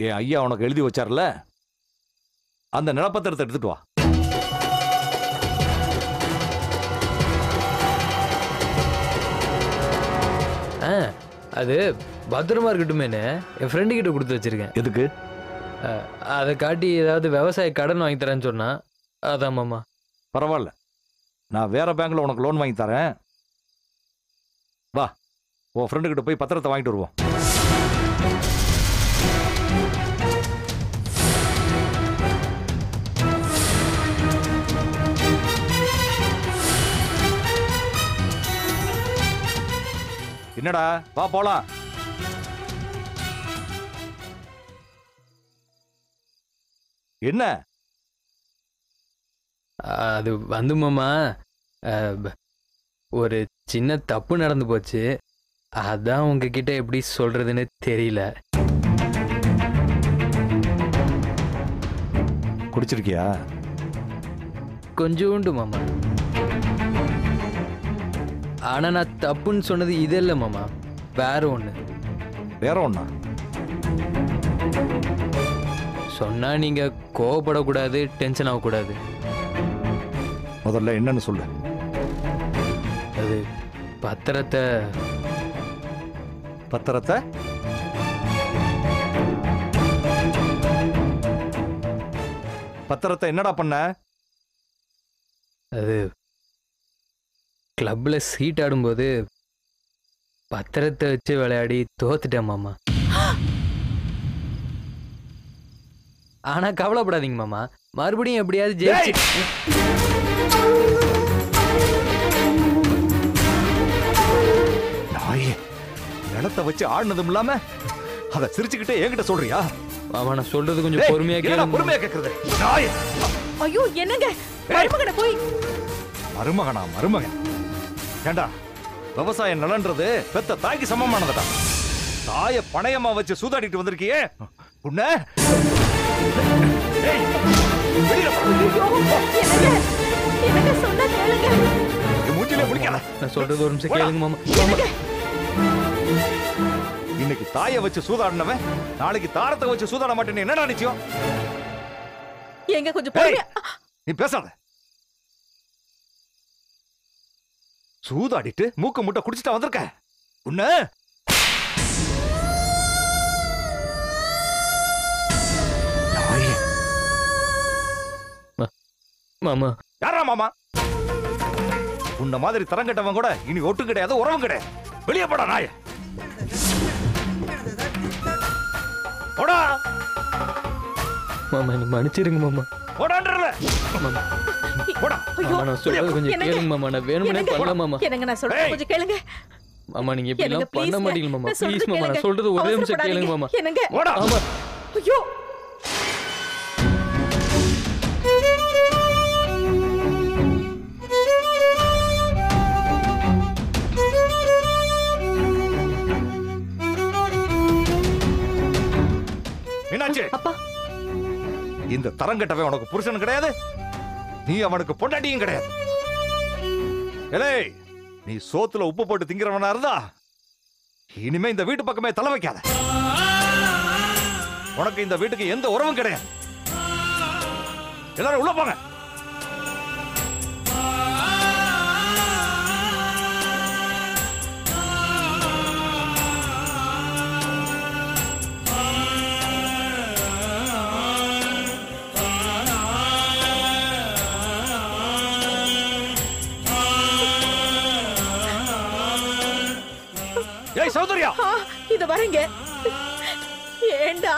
என் ஐயா உனக்கு எழுதி வச்சார்ல, அந்த நிலப்பத்திரத்தை எடுத்துட்டு வா. அது பத்திரமா இருக்கட்டுமேனு என் ஃப்ரெண்டு கிட்ட கொடுத்து வச்சிருக்கேன். எதுக்கு? அதை காட்டி ஏதாவது விவசாய கடன் வாங்கி தரேன்னு சொன்னா அதான் மாமா. பரவாயில்ல, நான் வேற பேங்க்ல உனக்கு லோன் வாங்கி தரேன். வா, உன் ஃப்ரெண்டு கிட்ட போய் பத்திரத்தை வாங்கிட்டு வருவோம். என்னடா, வா போலாம். என்ன? அது வந்து மாமா, ஒரு சின்ன தப்பு நடந்து போச்சு. அதான் உங்ககிட்ட எப்படி சொல்றதுன்னு தெரியல. குடிச்சிருக்கியா? கொஞ்சோண்டு மாமா. ஆனா நான் தப்புன்னு சொன்னது இது இல்லை மாமா, வேற ஒண்ணு. வேற ஒண்ணா? சொன்னா நீங்க கோவப்படக்கூடாது, டென்ஷன் ஆகக்கூடாது. முதல்ல என்னன்னு சொல்லு. அது பத்திரத்தை பத்திரத்தை பத்திரத்தை என்னடா பண்ண? அது கிளப்ல சீட் ஆடும்போது பத்திரத்தை வச்சு விளையாடி தோத்துட்டேன் மாமா. ஆனா கவலைப்படாதீங்க மாமா, மறுபடியும் எப்படியாவது ஜெயிச்சு. நிலத்தை வச்சு ஆடினதும் இல்லாம அத சிரிச்சுக்கிட்டே என்கிட்ட சொல்றியா? மாமா நான் சொல்றது கொஞ்சம் பொறுமையா கேளுங்க. பொறுமையா கேக்குறது. ஐயோ என்னங்க, மருமகனை போய். மருமகனா? மருமகன் ஏண்டா, விவசாய நலன்றது பெத்த தாய்க்கு சமமானதுடா. தாய பணையமா வச்சு சூதாடிட்டு வந்திருக்கியே உன்ன. நான் சொல்றது ஒரு நிமிஷம் கேளுங்க மாமா. இன்னைக்கு தாய வச்சு சூதாடினவன் நாளைக்கு தாரத்தை வச்சு சூதாட மாட்டேன்னு என்னடா நிச்சயம்? எங்க கொஞ்சம் நீ பேசாத. சூதாடிட்டு மூக்க முட்டை குடிச்சிட்டா வந்திருக்க உன்ன. மாமா. யாரா மாமா? உன்ன மாதிரி தரங்கட்டவன் கூட இனி ஒட்டும் கிடையாது, உறவும் கிடையாது. வெளியே போடா நாய. போடா மாமா, நீ மன்னிச்சிருங்க மாமா. போடான்றல. மாமா. போடா. மாமா நான் சொல்றது கொஞ்சம் கேளுங்க மாமா, நான் வேணும்னே பண்ணல மாமா. என்னங்க நான் சொல்றது கொஞ்சம் கேளுங்க. மாமா நீங்க இப்படி எல்லாம் பண்ண மாட்டீங்க மாமா. ப்ளீஸ் மாமா, நான் சொல்றது ஒரே நிமிஷம் கேளுங்க மாமா. என்னங்க? போடா. மாமா. ஐயோ. என்னாச்சு? அப்பா, இந்த தரங்கட்டவன் உனக்கு புருஷன் கிடையாது, நீ அவனுக்கு பொண்டாட்டியும் கிடையாது. ஏய், நீ சோத்துல உப்பு போட்டு திங்கிறவனா இருந்தா இனிமே இந்த வீட்டு பக்கமே தலை வைக்காத. உனக்கு இந்த வீட்டுக்கு எந்த உறவும் கிடையாது. எல்லாரும் உள்ள போங்க. ஏய் சௌந்தர்யா, இத வரேங்க. ஏண்டா